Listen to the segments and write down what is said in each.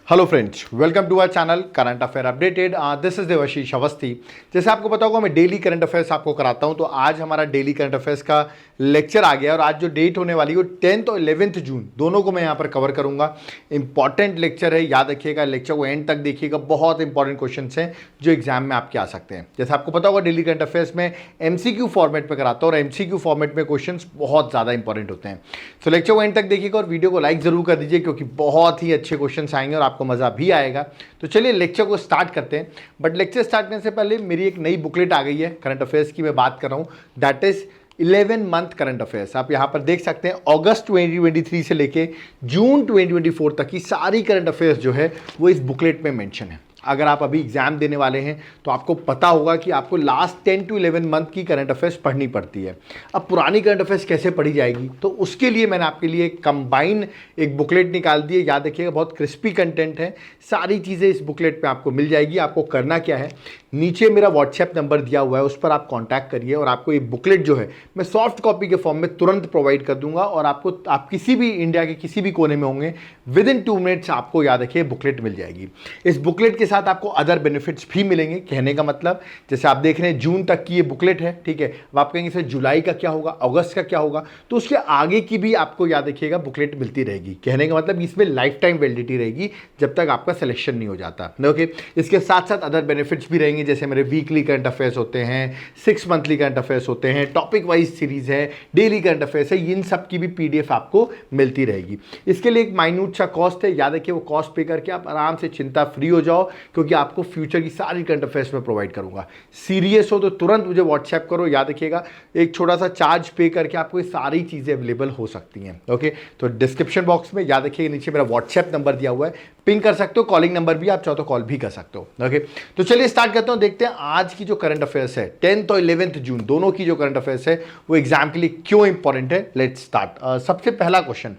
Hello friends, welcome to our channel current affair updated. This is Devashish Awasthi. जैसे आपको पता होगा मैं डेली करंट अफेयर्स आपको कराता हूं, तो आज हमारा डेली करंट अफेयर्स का लेक्चर आ गया और आज जो डेट होने वाली है वो 10th और 11th जून दोनों को मैं यहाँ पर कवर करूंगा। इंपॉर्टेंट लेक्चर है, याद रखिएगा, लेक्चर को एंड तक देखिएगा। बहुत इंपॉर्टेंट क्वेश्चन हैं जो एग्जाम में आपके आ सकते हैं। जैसे आपको पता होगा डेली करंट अफेयर्स में एमसीक्यू फॉर्मेट में कराता हूँ और एमसीक्यू फॉर्मेट में क्वेश्चन बहुत ज़्यादा इंपॉर्टेंट होते हैं। तो लेक्चर को एंड तक देखिएगा और वीडियो को लाइक जरूर कर दीजिए क्योंकि बहुत ही अच्छे क्वेश्चन आएंगे और आपको मजा भी आएगा। तो चलिए लेक्चर को स्टार्ट करते हैं। बट लेक्चर स्टार्ट करने से पहले मेरी एक नई बुकलेट आ गई है, करंट अफेयर्स की मैं बात कर रहा हूं, that is 11 month current affairs. आप यहां पर देख सकते हैं अगस्त 2023 से लेके जून 2024 तक की सारी करंट अफेयर्स जो है वो इस बुकलेट में मेंशन है। अगर आप अभी एग्जाम देने वाले हैं तो आपको पता होगा कि आपको लास्ट 10 to 11 मंथ की करंट अफेयर्स पढ़नी पड़ती है। अब पुरानी करंट अफेयर्स कैसे पढ़ी जाएगी, तो उसके लिए मैंने आपके लिए कंबाइन एक बुकलेट निकाल दी है। याद रखिएगा, बहुत क्रिस्पी कंटेंट है, सारी चीज़ें इस बुकलेट पे आपको मिल जाएगी। आपको करना क्या है, नीचे मेरा व्हाट्सएप नंबर दिया हुआ है, उस पर आप कॉन्टैक्ट करिए और आपको ये बुकलेट जो है मैं सॉफ्ट कॉपी के फॉर्म में तुरंत प्रोवाइड कर दूंगा और आपको, आप किसी भी इंडिया के किसी भी कोने में होंगे, विद इन 2 मिनट्स आपको, याद रखिए, बुकलेट मिल जाएगी। इस बुकलेट के साथ आपको अदर बेनिफिट्स भी मिलेंगे। कहने का मतलब, जैसे आप देख रहे हैं जून तक की ये बुकलेट है, ठीक है। अब आप कहेंगे सर जुलाई का क्या होगा, अगस्त का क्या होगा, तो उसके आगे की भी आपको, याद रखिएगा, बुकलेट मिलती रहेगी। कहने का मतलब इसमें लाइफ टाइम वैलिडिटी रहेगी जब तक आपका सिलेक्शन नहीं हो जाता। ओके, इसके साथ साथ अदर बेनिफिट्स भी रहेंगे, जैसे मेरे वीकली करंट अफेयर्स होते हैं, 6 मंथली करंट अफेयर्स होते हैं, टॉपिक वाइज सीरीज है, डेली करंट अफेयर्स है, इन सब की भी पीडीएफ आपको मिलती रहेगी। इसके लिए एक माइन्यूट सा कॉस्ट है, याद रखिए, वो कॉस्ट पे करके आप आराम से चिंता फ्री हो जाओ क्योंकि आपको फ्यूचर की सारी करंट अफेयर्स में प्रोवाइड करूंगा। सीरियस हो तो तुरंत मुझे व्हाट्सएप करो। याद रखिएगा, एक छोटा सा चार्ज पे करके आपको ये सारी चीजें अवेलेबल हो सकती हैं। ओके, तो डिस्क्रिप्शन बॉक्स में, याद रखिएगा, नीचे मेरा व्हाट्सएप नंबर दिया हुआ है, पिंग कर सकते हो। कॉलिंग नंबर भी आप चाहो तो कॉल भी कर सकते हो। ओके, तो चलिए स्टार्ट करते हैं, देखते हैं आज की जो करंट अफेयर्स है 10th और 11th जून दोनों की जो करंट अफेयर्स है वो एग्जाम के लिए क्यों इंपॉर्टेंट है। Let's start. सबसे पहला क्वेश्चन,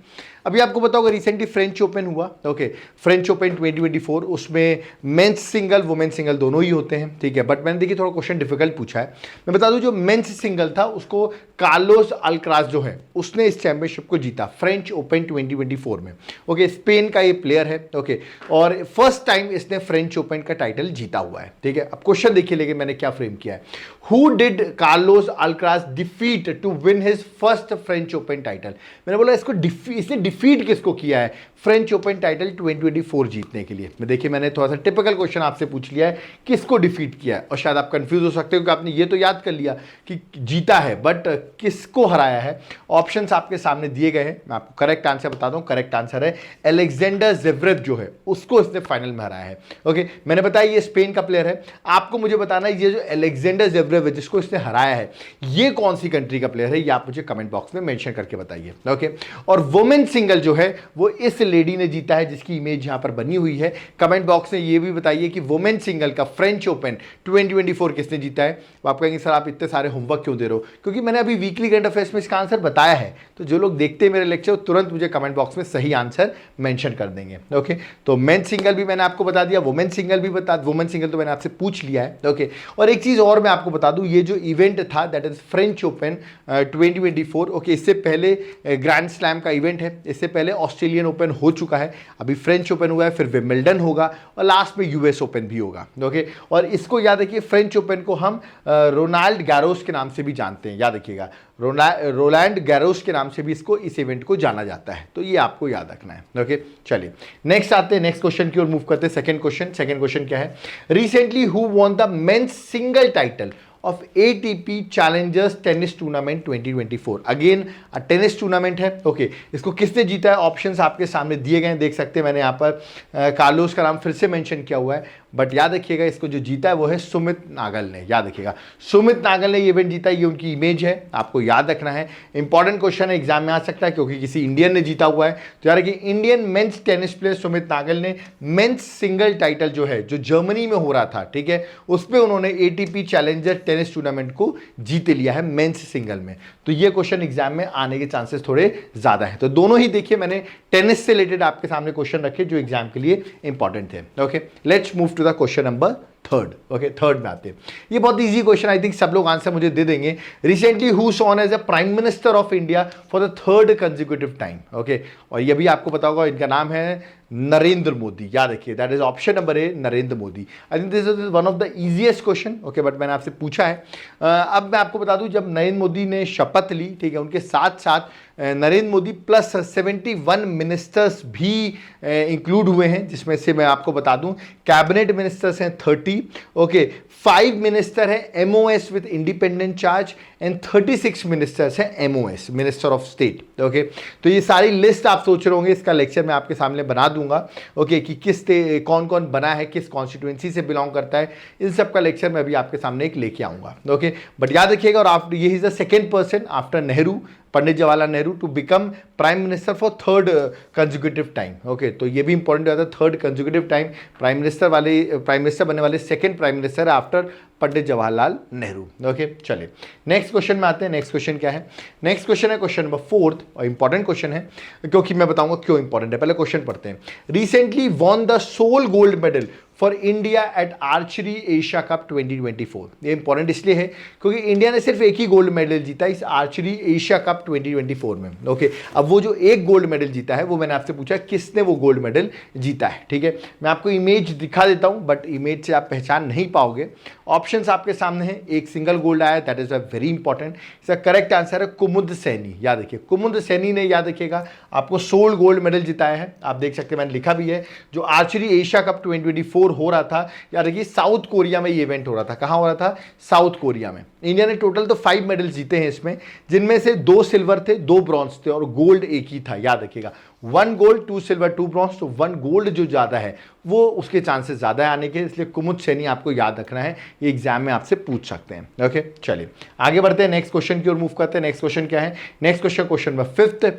अभी आपको पता होगा रिसेंटली फ्रेंच ओपन हुआ। ओके, फ्रेंच ओपन 2024, उसमें मेंस सिंगल वुमेन सिंगल दोनों ही होते हैं, ठीक है। बट मैंने देखिए थोड़ा क्वेश्चन डिफिकल्ट पूछा है। मैं बता दूं, जो मेंस सिंगल था उसको कार्लोस अल्कराज जो है उसने इस चैंपियनशिप को जीता फ्रेंच ओपन 2024 में। ओके, स्पेन का ये प्लेयर है। ओके, और फर्स्ट टाइम इसने फ्रेंच ओपन का टाइटल जीता हुआ है, ठीक है। अब क्वेश्चन देखिए, लेकिन मैंने क्या फ्रेम किया है, who did Carlos Alcaraz defeat to win his first French Open title. मैंने बोला इसको इसने डिफीट किसको किया है फ्रेंच ओपन टाइटल 2024 जीतने के लिए। मैं देखिए, मैंने थोड़ा सा टिपिकल क्वेश्चन आपसे पूछ लिया है, किसको डिफीट किया है। और शायद आप कंफ्यूज हो सकते हो कि आपने ये तो याद कर लिया कि जीता है, बट किसको हराया है। ऑप्शंस आपके सामने दिए गए हैं, मैं आपको करेक्ट आंसर बता दूं। करेक्ट आंसर है अलेक्जेंडर ज़वेरेव जो है उसको इसने फाइनल में हराया है। ओके, मैंने बताया ये स्पेन का प्लेयर है। आपको मुझे बताना है ये जो अलेक्जेंडर ज़वेरेव है जिसको इसने हराया है ये कौन सी कंट्री का प्लेयर है, ये आप मुझे कमेंट बॉक्स में मेंशन करके बताइए। ओके, और वुमेन सिंगल जो है वो इस लेडी ने जीता है जिसकी इमेज यहां पर बनी हुई है। कमेंट बॉक्स में ये भी बताइए कि वुमेन सिंगल का फ्रेंच ओपन 2024 किसने जीता है। आप कहेंगे सर आप इतने सारे होमवर्क क्यों दे रहे हो, क्योंकि मैंने अभी वीकली करंट अफेयर्स में इसका आंसर बताया है। तो जो लोग देखते हैं मेरे लेक्चर तुरंत मुझे कमेंट बॉक्स में सही आंसर मेंशन कर देंगे। ओके, तो मेन सिंगल भी मैंने आपको बता दिया, वुमेन सिंगल भी वुमेन सिंगल तो मैंने आपसे पूछ लिया है। ओके, और एक चीज और मैं आपको बता दूं, ये जो इवेंट था that is French open 2024। Okay, इससे पहले ग्रैंड स्लैम का इवेंट है, इससे पहले ऑस्ट्रेलियन ओपन हो चुका है, अभी फ्रेंच ओपन हुआ है, फिर विंबलडन होगा और लास्ट में यूएस ओपन भी होगा। ओके, और इसको याद रखिए, फ्रेंच ओपन को हम रोनाल्ड गैरोस के नाम से भी जानते हैं। याद रखिएगा, रोलैंड गैरोस के नाम से भी इसको, इस इवेंट को जाना जाता है, तो ये आपको याद रखना है। ओके, चलिए नेक्स्ट आते हैं, नेक्स्ट क्वेश्चन की ओर मूव करते हैं। सेकंड क्वेश्चन क्या है, recently who won the men's single title of ATP Challengers tennis tournament 2024। Again tennis tournament है। ओके, इसको किसने जीता है, ऑप्शंस आपके सामने दिए गए हैं, देख सकते हैं। मैंने यहाँ पर कार्लोस का नाम फिर से मेंशन किया हुआ है, बट याद रखिएगा इसको जो जीता है वो है सुमित नागल ने। याद रखिएगा, सुमित नागल ने ये इवेंट जीता है, ये उनकी इमेज है, आपको याद रखना है। इंपॉर्टेंट क्वेश्चन है, एग्जाम में आ सकता है क्योंकि किसी इंडियन ने जीता हुआ है। तो याद रखिए, Indian men's tennis player Sumit Nagal ने मेंस सिंगल टाइटल जो है, जो जर्मनी में हो रहा था, ठीक है, उस पर उन्होंने ATP चैलेंजर टेनिस टूर्नामेंट को जीत लिया है मेंस सिंगल में। तो ये क्वेश्चन एग्जाम में आने के चांसेस थोड़े ज्यादा है। तो दोनों ही देखिए, मैंने टेनिस से रिलेटेड आपके सामने क्वेश्चन रखे जो एग्जाम के लिए इंपॉर्टेंट थे। Okay, let's move to the question number third. Okay, third में आते हैं। ये बहुत इजी क्वेश्चन, आई थिंक सब लोग आंसर मुझे दे देंगे। Recently who sworn as a prime minister of India for the third consecutive time. Okay, और ये भी आपको पता होगा, इनका नाम है नरेंद्र मोदी, याद रखिए, that is option number A, Narendra Modi. I think this is one of the easiest question, okay, but मैंने आपसे पूछा है। अब मैं आपको बता दूं, जब नरेंद्र मोदी ने शपथ ली, ठीक है, उनके साथ साथ नरेंद्र मोदी प्लस 71 मिनिस्टर्स भी इंक्लूड हुए हैं, जिसमें से मैं आपको बता दूं कैबिनेट मिनिस्टर्स हैं 30, ओके, 5 मिनिस्टर है MOS with independent charge and 36 ministers हैं MOS, minister of state, okay. तो ये सारी लिस्ट आप सोच रहे होंगे, इसका लेक्चर मैं आपके सामने बना दूंगा, ओके, कि कौन कौन बना है, किस कॉन्स्टिट्यूएंसी से बिलोंग करता है, इन सब का लेक्चर मैं अभी आपके सामने एक लेके आऊंगा, ओके। बट याद रखिएगा, और आफ्टर ये is the second person after Nehru, Pandit Jawaharlal Nehru, to become prime minister for third consecutive time, okay. तो ये भी इंपॉर्टेंट हो जाता है, third consecutive time prime minister बनने वाले second prime minister after Pandit Jawaharlal Nehru, okay. चलिए नेक्स्ट क्वेश्चन में आते हैं। नेक्स्ट क्वेश्चन क्या है? नेक्स्ट क्वेश्चन है क्वेश्चन नंबर 4, और इंपॉर्टेंट क्वेश्चन है, क्योंकि मैं बताऊंगा क्यों इंपॉर्टेंट है। पहले क्वेश्चन पढ़ते हैं। Recently won the sole gold medal for India at archery Asia Cup 2024। ये इंपॉर्टेंट इसलिए है क्योंकि इंडिया ने सिर्फ एक ही गोल्ड मेडल जीता इस आर्चरी एशिया कप 2024 में, ओके। अब वो जो एक गोल्ड मेडल जीता है, वो मैंने आपसे पूछा किसने वो गोल्ड मेडल जीता है, ठीक है। मैं आपको इमेज दिखा देता हूं, बट इमेज से आप पहचान नहीं पाओगे। ऑप्शंस आपके सामने हैं, एक सिंगल गोल्ड आया, that is a very important. इसका करेक्ट आंसर है कुमुद सैनी, याद रखिए, कुमुद सैनी ने, याद रखिएगा, आपको 16 गोल्ड मेडल जिताया है। आप देख सकते हैं, मैंने लिखा भी है, जो आर्चरी एशिया कप 2024 हो रहा था, याद रखिए, साउथ कोरिया में ये इवेंट हो रहा था। कहां हो रहा था? साउथ कोरिया में। इंडिया ने टोटल तो 5 मेडल जीते हैं इसमें, जिनमें से 2 सिल्वर थे, 2 ब्रॉन्ज थे, और गोल्ड एक ही था, याद रखिएगा। 1 गोल्ड 2 सिल्वर 2 ब्रॉन्ज, तो 1 गोल्ड जो ज्यादा है वो उसके चांसेस ज्यादा है आने के, इसलिए कुमुद सैनी आपको याद रखना है, ये एग्जाम में आपसे पूछ सकते हैं, ओके। चलिए आगे बढ़ते हैं, नेक्स्ट क्वेश्चन की ओर मूव करते हैं। नेक्स्ट क्वेश्चन क्या है? Next question number 5,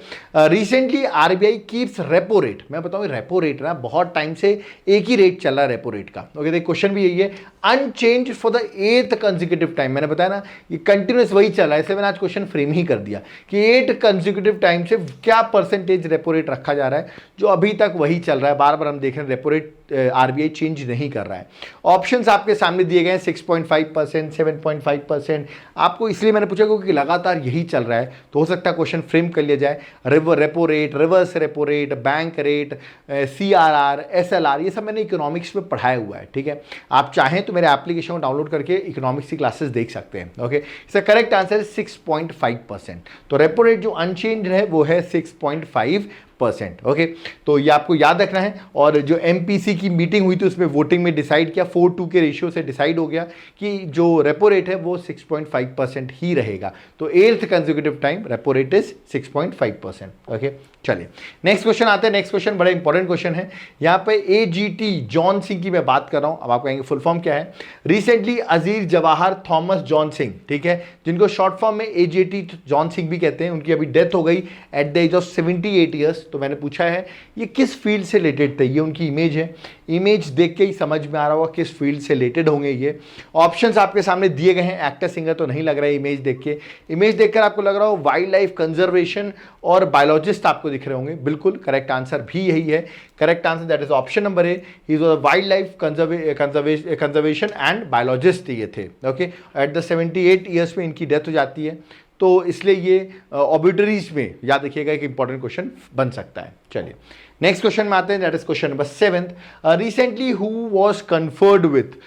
recently RBI keeps repo rate. मैं बताऊं, रेपो रेट ना बहुत टाइम से एक ही रेट चल रहा है रेपो रेट का, ओके। देखिए क्वेश्चन भी यही है, unchanged for the 8th consecutive time. मैंने बताया ना, ये कंटिन्यूस वही चल रहा है, इसलिए मैंने आज क्वेश्चन फ्रेम ही कर दिया कि 8 कंसेक्यूटिव टाइम से क्या परसेंटेज रेपो रेट रखा जा रहा है, जो अभी तक वही चल रहा है। बार बार हम देख रहे हैं रेपो रेट आरबीआई चेंज नहीं कर रहा है। ऑप्शंस आपके सामने दिए गए हैं, 6.5%, 7.5%। आपको इसलिए मैंने पूछा क्योंकि लगातार यही चल रहा है, तो हो सकता है क्वेश्चन फ्रेम कर लिया जाए। Repo rate, reverse repo rate, bank rate, CRR, SLR, ये सब मैंने इकोनॉमिक्स में पढ़ाया हुआ है, ठीक है। आप चाहें तो मेरे एप्लीकेशन को डाउनलोड करके इकोनॉमिक्स की क्लासेस देख सकते हैं, ओके। इसका करेक्ट आंसर है 6.5%। तो रेपो रेट जो अनचेंज है वो है 6.5%, ओके। तो ये आपको याद रखना है। और जो एमपीसी की मीटिंग हुई थी उसमें वोटिंग में डिसाइड किया, 4-2 के रेशियो से डिसाइड हो गया कि जो रेपो रेट है वो 6.5% ही रहेगा। तो 8th consecutive time repo rate is 6.5%, okay. चलिए नेक्स्ट क्वेश्चन आते हैं। नेक्स्ट क्वेश्चन बड़ा इंपॉर्टेंट क्वेश्चन है। यहाँ पे एजीटी जॉन सिंह की मैं बात कर रहा हूं। अब आप कहेंगे फुल फॉर्म क्या है? Recently Aziz Jawahar Thomas John Singh, ठीक है, जिनको शॉर्ट फॉर्म में एजीटी जॉन सिंह भी कहते हैं, उनकी अभी डेथ हो गई at the age of 78 years. तो मैंने पूछा है ये किस फील्ड से रिलेटेड थे? ये उनकी इमेज है, इमेज देख के ही समझ में आ रहा होगा किस फील्ड से रिलेटेड होंगे ये। ऑप्शंस आपके सामने दिए गए हैं, एक्टर सिंगर तो नहीं लग रहा है इमेज देख के। इमेज देखकर आपको लग रहा हो वाइल्ड लाइफ कंजर्वेशन और बायोलॉजिस्ट आपको दिख रहे होंगे, बिल्कुल करेक्ट आंसर भी यही है। Correct answer that is option number A, he was a wild life conservation and biologist ये थे, ओके। एट द 78 ईयर्स में इनकी डेथ हो जाती है, तो इसलिए ये ऑबिटरीज में याद रखिएगा, एक इंपॉर्टेंट क्वेश्चन बन सकता है। चलिए नेक्स्ट क्वेश्चन में आते हैं, that is question number 7। Recently who was conferred with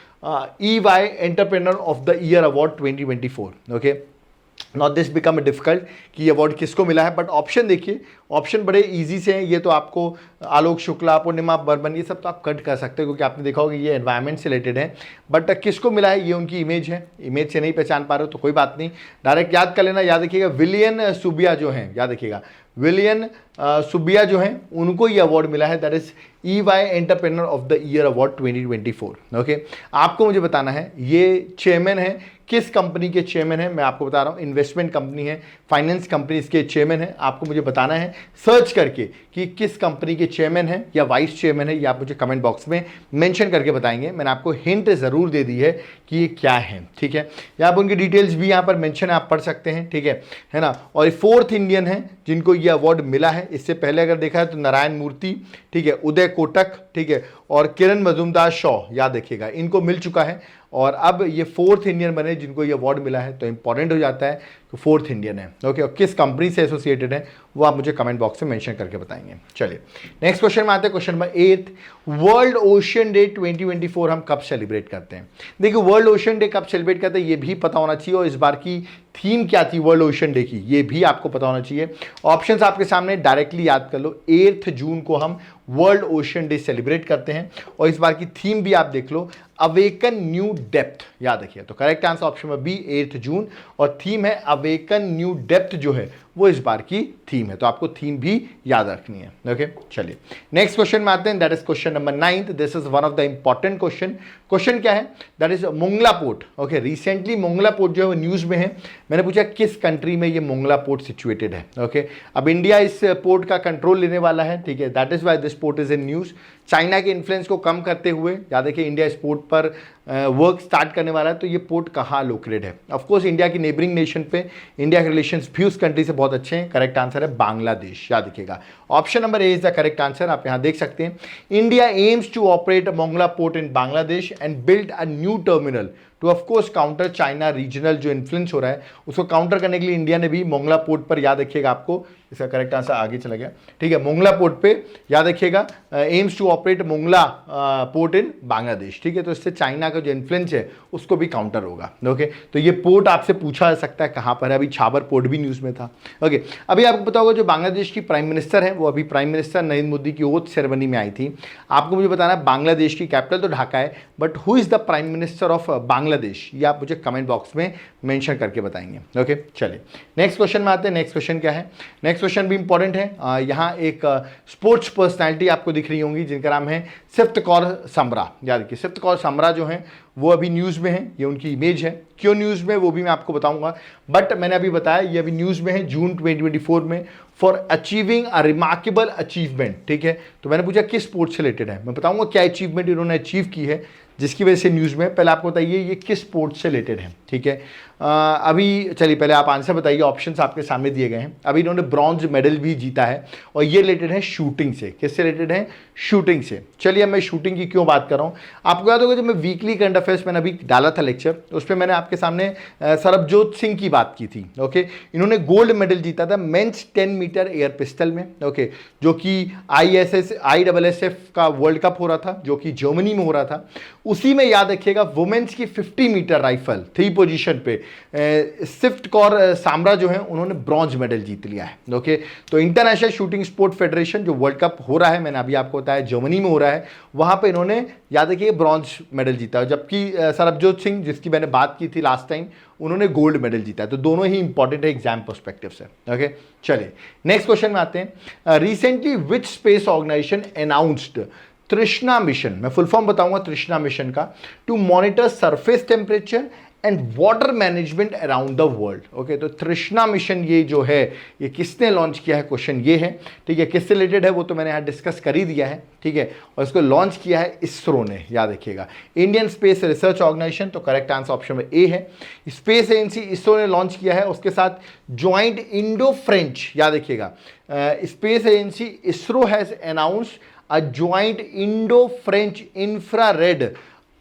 EY entrepreneur of the year award 2024, okay. Not this become difficult कि अवार्ड किसको मिला है, बट ऑप्शन देखिए, ऑप्शन बड़े इजी से हैं। ये तो आपको आलोक शुक्ला, पूर्णिमा बर्मन, ये सब तो आप कट कर सकते हो क्योंकि आपने देखा होगा ये एनवायरनमेंट से रिलेटेड है। बट किसको मिला है, ये उनकी इमेज है। इमेज से नहीं पहचान पा रहे हो तो कोई बात नहीं, डायरेक्ट याद कर लेना। याद रखिएगा विलियन सुबिया जो हैं, याद रखिएगा विलियन सुबिया जो हैं, उनको ये अवार्ड मिला है, that is EY entrepreneur of the year award 2024, okay. आपको मुझे बताना है ये चेयरमैन है, किस कंपनी के चेयरमैन है, मैं आपको बता रहा हूँ, इन्वेस्टमेंट कंपनी है, फाइनेंस कंपनी इसके चेयरमैन है। आपको मुझे बताना है सर्च करके कि किस कंपनी के चेयरमैन है या वाइस चेयरमैन है, ये आप मुझे कमेंट बॉक्स में मेंशन करके बताएंगे। मैंने आपको हिंट ज़रूर दे दी है कि ये क्या है, ठीक है। यहाँ पर उनकी डिटेल्स भी यहाँ पर मेंशन है, आप पढ़ सकते हैं, ठीक है ना। और 4th इंडियन है जिनको ये अवार्ड मिला है। इससे पहले अगर देखा है तो नारायण मूर्ति, ठीक है, उदय कोटक, ठीक है, और किरण मजूमदार शॉ, याद रखिएगा, इनको मिल चुका है। और अब ये 4th इंडियन बने जिनको ये अवार्ड मिला है, तो इंपॉर्टेंट हो जाता है कि 4th इंडियन है। ओके, और किस कंपनी से एसोसिएटेड है वो आप मुझे कमेंट बॉक्स में मेंशन करके बताएंगे। चलिए नेक्स्ट क्वेश्चन में आते हैं, question number 8, world ocean day 2024 हम कब सेलिब्रेट करते हैं? देखिए वर्ल्ड ओशन डे कब सेलिब्रेट करते हैं ये भी पता होना चाहिए, और इस बार की थीम क्या थी वर्ल्ड ओशन डे की ये भी आपको पता होना चाहिए। ऑप्शंस आपके सामने, डायरेक्टली याद कर लो। 8 जून को हम वर्ल्ड ओशन डे सेलिब्रेट करते हैं, और इस बार की थीम भी आप देख लो, अवेकन न्यू डेप्थ, याद रखिए। तो करेक्ट आंसर ऑप्शन में बी 8 जून, और थीम है अवेकन न्यू डेप्थ जो है वो इस बार की थीम है, तो आपको थीम भी याद रखनी है। ओके चलिए नेक्स्ट क्वेश्चन में आते हैं, that is question number 9। This is one of the important question. Question क्या है? That is Mongla port. Okay, recently Mongla port जो है वो न्यूज में है। मैंने पूछा किस कंट्री में ये मोंगला पोर्ट सिचुएटेड है। ओके, अब इंडिया इस पोर्ट का कंट्रोल लेने वाला है, ठीक है, that is why this port is in news. China के इन्फ्लुएंस को कम करते हुए याद है कि इंडिया इस पोर्ट पर वर्क स्टार्ट करने वाला है। तो ये पोर्ट कहाँ लोकेटेड है? ऑफ कोर्स इंडिया की नेबरिंग नेशन पे इंडिया के रिलेशंस भी उस कंट्री से बहुत अच्छे हैं। करेक्ट आंसर है बांग्लादेश, याद रखिएगा। Option number A is the correct answer. आप यहाँ देख सकते हैं, India aims to operate Mongla port in Bangladesh and build a new terminal to of course counter China regional जो इन्फ्लुएंस हो रहा है उसको काउंटर करने के लिए इंडिया ने भी मोंगला पोर्ट पर, याद रखिएगा, आपको इसका करेक्ट आंसर आगे चला गया, ठीक है, मोंगला पोर्ट पे याद रखिएगा, aims to operate Mongla port in Bangladesh, ठीक है। तो इससे चाइना का जो इन्फ्लुएंस है उसको भी काउंटर होगा। ओके, तो ये पोर्ट आपसे पूछा जा सकता है कहाँ पर है। अभी छाबर पोर्ट भी न्यूज़ में था। ओके, अभी आपको पता होगा जो बांग्लादेश की प्राइम मिनिस्टर है वो अभी प्राइम मिनिस्टर नरेंद्र मोदी की ओथ सेरेमनी में आई थी। आपको मुझे बताना है बांग्लादेश की कैपिटल तो ढाका है, but who is the prime minister of Bangladesh, ये आप मुझे कमेंट बॉक्स में मेंशन करके बताएंगे। ओके चलिए नेक्स्ट क्वेश्चन में आते हैं। नेक्स्ट क्वेश्चन क्या है? नेक्स्ट क्वेश्चन भी इंपॉर्टेंट है। यहाँ एक स्पोर्ट्स पर्सनैलिटी आपको दिख रही होंगी जिनका नाम है सिफ्त कौर समरा। याद रखिए सिफ्त कौर समरा जो है वो अभी न्यूज़ में है, ये उनकी इमेज है। क्यों न्यूज़ में वो भी मैं आपको बताऊंगा, बट मैंने अभी बताया ये अभी न्यूज़ में है जून 2024 में, for achieving a remarkable achievement, ठीक है। तो मैंने पूछा किस स्पोर्ट से रिलेटेड है, मैं बताऊंगा क्या अचीवमेंट इन्होंने अचीव की है जिसकी वजह से न्यूज़ में। पहले आपको बताइए ये किस स्पोर्ट से रिलेटेड है, ठीक है। अभी चलिए पहले आप आंसर बताइए, ऑप्शंस आपके सामने दिए गए हैं। अभी इन्होंने ब्रॉन्ज मेडल भी जीता है और ये रिलेटेड है शूटिंग से। किससे रिलेटेड है? शूटिंग से। चलिए अब मैं शूटिंग की क्यों बात कर रहा हूँ, आपको याद होगा जब मैं वीकली करंट अफेयर्स मैंने अभी डाला था लेक्चर, उस पर मैंने आपके सामने सरबजोत सिंह की बात की थी। ओके, इन्होंने गोल्ड मेडल जीता था मेंस 10 मीटर एयर पिस्टल में। ओके, जो कि ISSF का वर्ल्ड कप हो रहा था जो कि जर्मनी में हो रहा था। उसी में याद रखिएगा वुमेन्स की 50 मीटर राइफल 3 पोजीशन पे सिफ्ट कौर सामरा जो है उन्होंने ब्रॉन्ज मेडल जीत लिया है। ओके, तो इंटरनेशनल शूटिंग स्पोर्ट फेडरेशन जो वर्ल्ड कप हो रहा है, मैंने अभी आपको बताया जर्मनी में हो रहा है, वहां पे इन्होंने याद रखिए ब्रॉन्ज मेडल जीता, जबकि सरबजोत सिंह जिसकी मैंने बात की थी लास्ट टाइम उन्होंने गोल्ड मेडल जीता है। तो दोनों ही इंपॉर्टेंट है एग्जाम पर्सपेक्टिव से। ओके चलिए नेक्स्ट क्वेश्चन में आते हैं। Recently which space organisation announced Trishna mission, मैं फुल फॉर्म बताऊंगा तृष्णा मिशन का, to monitor surface temperature and water management around the world. Okay, तो तृष्णा मिशन ये जो है ये किसने लॉन्च किया है, क्वेश्चन ये है, ठीक है। किससे रिलेटेड है वो तो मैंने यहाँ डिस्कस कर ही दिया है, ठीक है। और इसको लॉन्च किया है इसरो ने, याद रखिएगा, इंडियन स्पेस रिसर्च ऑर्गेनाइजेशन। तो करेक्ट आंसर ऑप्शन में ए है, स्पेस एजेंसी इसरो ने लॉन्च किया है। उसके साथ ज्वाइंट इंडो फ्रेंच, याद रखिएगा, space agency ISRO has announced a joint Indo French infrared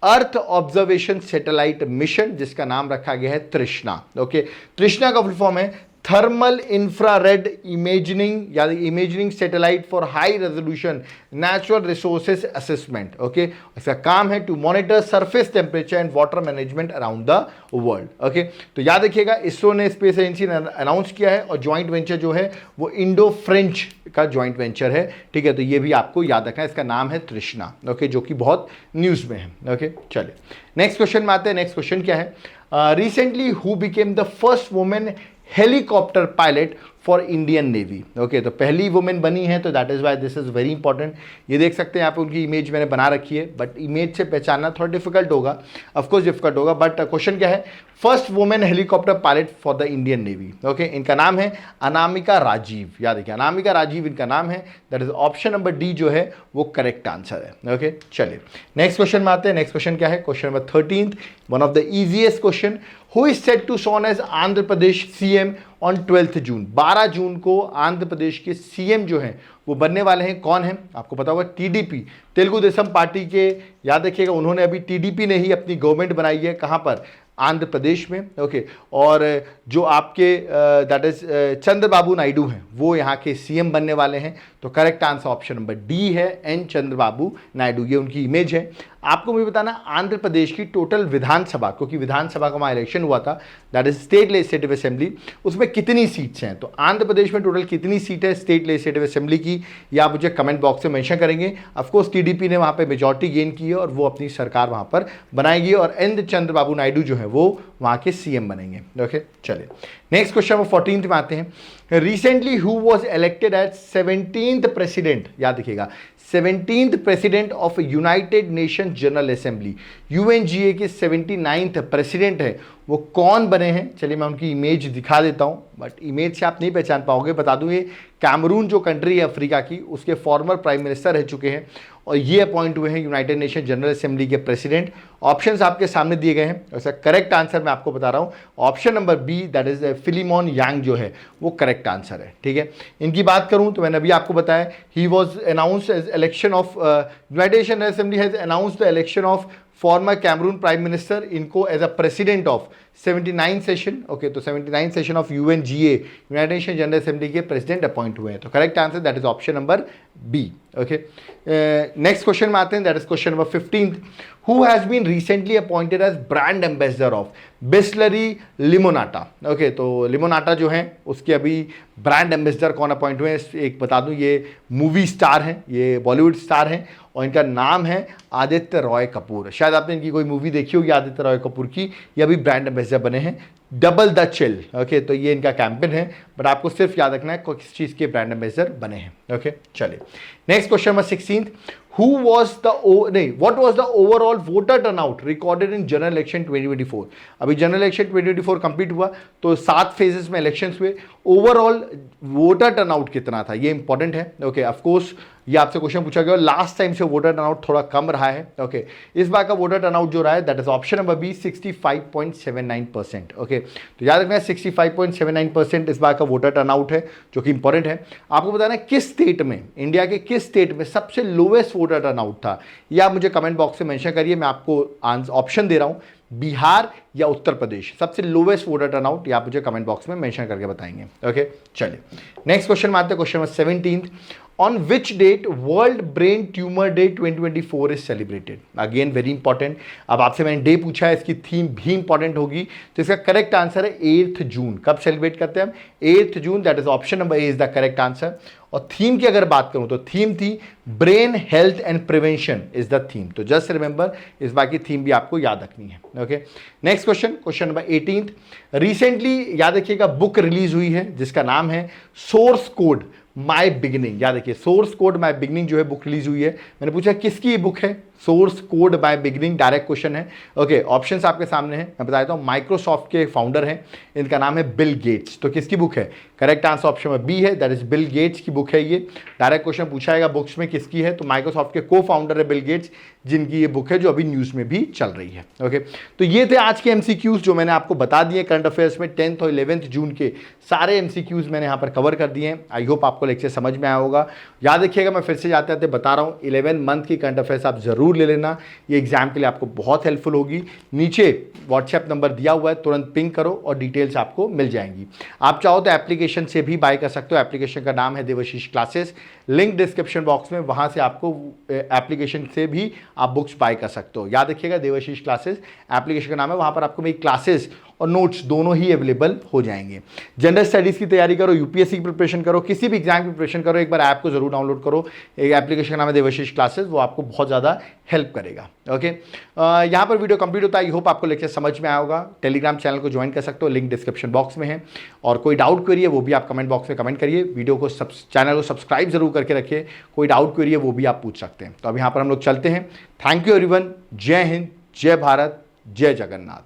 earth observation satellite mission जिसका नाम रखा गया है तृष्णा। ओके, तृष्णा का फुल फॉर्म है थर्मल इंफ्रारेड इमेजिंग, यानी imaging satellite for high resolution natural resources assessment. Okay, इसका काम है to monitor surface temperature and water management around the world. Okay, तो याद रखिएगा इसरो ने स्पेस एजेंसी ने अनाउंस किया है और ज्वाइंट वेंचर जो है वो इंडो फ्रेंच का ज्वाइंट वेंचर है, ठीक है। तो ये भी आपको याद रखना है, इसका नाम है तृष्णा। ओके, जो कि बहुत न्यूज़ में है। ओके चलिए नेक्स्ट क्वेश्चन में आते हैं। नेक्स्ट क्वेश्चन क्या है? Recently who became the first women helicopter pilot for Indian navy. Okay, तो पहली वुमेन बनी है, तो that is why this is very important. ये देख सकते हैं यहाँ पे उनकी इमेज मैंने बना रखी है, बट इमेज से पहचानना थोड़ा डिफिकल्ट होगा, ऑफकोर्स डिफिकल्ट होगा, बट क्वेश्चन क्या है? First women helicopter pilot for the Indian navy. Okay, इनका नाम है अनामिका राजीव, याद रखिए अनामिका राजीव इनका नाम है। That is option number D जो है वो करेक्ट आंसर है। ओके चलिए नेक्स्ट क्वेश्चन में आते हैं। नेक्स्ट क्वेश्चन क्या है? Question number 13, one of the easiest question, who is said to sworn as Andhra Pradesh CM on 12 June, 12 जून को आंध्र प्रदेश के सीएम जो हैं वो बनने वाले हैं। कौन है आपको पता होगा, टीडीपी, तेलुगु देशम पार्टी के। याद रखिएगा, उन्होंने अभी टीडीपी ने ही अपनी गवर्नमेंट बनाई है, कहां पर, आंध्र प्रदेश में। ओके, और जो आपके दैट इज चंद्रबाबू नायडू हैं वो यहाँ के सीएम बनने वाले हैं। तो correct answer option number D है, एन चंद्रबाबू नायडू, ये उनकी इमेज है। आपको मुझे बताना आंध्र प्रदेश की टोटल विधानसभा, क्योंकि विधानसभा का वहाँ इलेक्शन हुआ था, that is state legislative assembly, उसमें कितनी सीट्स हैं। तो आंध्र प्रदेश में टोटल कितनी सीट है स्टेट लेजिस्लेटिव असेंबली की, या आप मुझे कमेंट बॉक्स में मेंशन करेंगे। ऑफकोर्स टीडीपी ने वहाँ पे मेजॉरिटी गेन की है और वो अपनी सरकार वहाँ पर बनाएगी, और एन चंद्रबाबू नायडू जो है वो वहाँ के सीएम बनेंगे। ओके, चलिए नेक्स्ट क्वेश्चन वो 14th में आते हैं। Recently who was elected as 17th president, याद रखिएगा 17th president of United nation general assembly, UNGA के 79th प्रेसिडेंट है, वो कौन बने हैं। चलिए मैं उनकी इमेज दिखा देता हूं, बट इमेज से आप नहीं पहचान पाओगे। बता दूं, ये कैमरून जो कंट्री है अफ्रीका की, उसके फॉर्मर प्राइम मिनिस्टर रह चुके हैं और ये अपॉइंट हुए हैं यूनाइटेड नेशन जनरल असेंबली के प्रेसिडेंट। ऑप्शंस आपके सामने दिए गए हैं, वैसे करेक्ट आंसर मैं आपको बता रहा हूं, option number B, that is Philemon Yang जो है वो करेक्ट आंसर है। ठीक है, इनकी बात करूं तो मैंने अभी आपको बताया, he was announced as election of United Nation assembly has announced the election of former Cameroon prime minister, इनको as a president of 79 session. Okay, तो 79 session of UNGA, United nation general Assembly के president appoint हुए हैं। तो correct answer that is option number B. Okay, next question में आते हैं, that is question number 15th। Who has been recently appointed as brand ambassador of Bisleri Limonata. Okay, तो Limonata जो है उसके अभी ब्रांड एम्बेसडर कौन अपॉइंट हुए हैं, एक बता दूं, ये मूवी स्टार हैं, ये बॉलीवुड स्टार हैं और इनका नाम है आदित्य रॉय कपूर। शायद आपने इनकी कोई मूवी देखी होगी आदित्य रॉय कपूर की, ये अभी ब्रांड एम्बेसडर बने हैं, डबल द चिल। ओके, तो ये इनका कैंपेन है, बट आपको सिर्फ याद रखना है किस चीज़ के ब्रांड एम्बेसडर बने हैं। ओके, चलिए next question number 16th। what was the overall voter turnout recorded in general election 2024? अभी जनरल इलेक्शन 2024 कंप्लीट हुआ, तो 7 फेजेस में इलेक्शंस हुए। ओवरऑल वोटर टर्नआउट कितना था, ये इंपॉर्टेंट है। ओके, ऑफ कोर्स ये आपसे क्वेश्चन पूछा गया, लास्ट टाइम से वोटर टर्नआउट थोड़ा कम रहा है। ओके, इस बार का वोटर टर्नआउट जो रहा है that is option number B, 65.79%। Okay, तो याद रखना 65.79% इस बार का वोटर टर्नआउट है, जो कि इंपॉर्टेंट है। आपको बताना किस स्टेट में, इंडिया के किस स्टेट में सबसे लोवेस्ट वोटर टर्नआउट था, ये आप मुझे कमेंट बॉक्स में मेंशन करिए। मैं आपको ऑप्शन दे रहा हूं, बिहार या उत्तर प्रदेश, सबसे लोवेस्ट वोटर टर्नआउट, ये आप मुझे कमेंट बॉक्स में मेंशन करके बताएंगे। ओके, चलिए नेक्स्ट क्वेश्चन में आते हैं, question number 17th। On which date World Brain Tumor Day 2024 is celebrated? Again very important। अब आपसे मैंने डे पूछा है, इसकी थीम भी इंपॉर्टेंट होगी, तो इसका करेक्ट आंसर है 8th जून। कब सेलिब्रेट करते हैं हम, 8th June, that is option number A is the correct answer. और थीम की अगर बात करूं तो थीम थी brain health and prevention is the theme. तो जस्ट रिमेंबर, इस बार की थीम भी आपको याद रखनी है। Okay, next question, question number 18th। Recently याद रखिएगा बुक रिलीज हुई है जिसका नाम है सोर्स कोड माई बिगिनिंग। याद रखिए, सोर्स कोड माई बिगिनिंग जो है बुक रिलीज हुई है। मैंने पूछा किसकी ये बुक है, सोर्स कोड माई बिगिनिंग, डायरेक्ट क्वेश्चन है। ओके, ऑप्शंस आपके सामने हैं, मैं बता देता हूँ। माइक्रोसॉफ्ट के फाउंडर हैं, इनका नाम है बिल गेट्स। तो किसकी बुक है, करेक्ट आंसर ऑप्शन में बी है, दैट इज बिल गेट्स की बुक है ये। डायरेक्ट क्वेश्चन पूछा जाएगा बुक्स में किसकी है, तो माइक्रोसॉफ्ट के को फाउंडर है बिल गेट्स, जिनकी ये बुक है जो अभी न्यूज़ में भी चल रही है। ओके, तो ये थे आज के एमसीक्यूज जो मैंने आपको बता दिए करंट अफेयर्स में 10th और 11th जून के सारे एमसीक्यूज मैंने यहाँ पर कवर कर दिए हैं। आई होप आपको लेक्चर समझ में आया होगा। याद रखिएगा, मैं फिर से जाते आते बता रहा हूँ, 11 मंथ की करंट अफेयर्स आप जरूर ले लेना, ये एग्जाम के लिए आपको बहुत हेल्पफुल होगी। नीचे व्हाट्सएप नंबर दिया हुआ है, तुरंत पिंग करो और डिटेल्स आपको मिल जाएंगी। आप चाहो तो एप्लीकेशन से भी बाय कर सकते हो, एप्लीकेशन का नाम है Devashish classes, link description box में, वहां से आपको एप्लीकेशन से भी आप बुक्स बाय कर सकते हो। याद रखिएगा देवाशीष क्लासेस एप्लीकेशन का नाम है, वहां पर आपको मेरी क्लासेस और नोट्स दोनों ही अवेलेबल हो जाएंगे। जनरल स्टडीज़ की तैयारी करो, यूपीएससी की प्रिपरेशन करो, किसी भी एग्जाम की प्रिपरेशन करो, एक बार ऐप को जरूर डाउनलोड करो। एक एप्लीकेशन का नाम है देवाशीष क्लासेस, वो आपको बहुत ज़्यादा हेल्प करेगा। ओके, यहाँ पर वीडियो कंप्लीट होता है। आई होप आपको लेक्चर समझ में आया होगा। टेलीग्राम चैनल को ज्वाइन कर सकते हो, लिंक डिस्क्रिप्शन बॉक्स में है। और कोई डाउट क्वेरी है वो भी आप कमेंट बॉक्स में कमेंट करिए। वीडियो को चैनल को सब्सक्राइब जरूर करके रखिए, कोई डाउट क्वेरी है वो भी आप पूछ सकते हैं। तो अब यहाँ पर हम लोग चलते हैं। थैंक यू एवरीवन, जय हिंद, जय भारत, जय जगन्नाथ।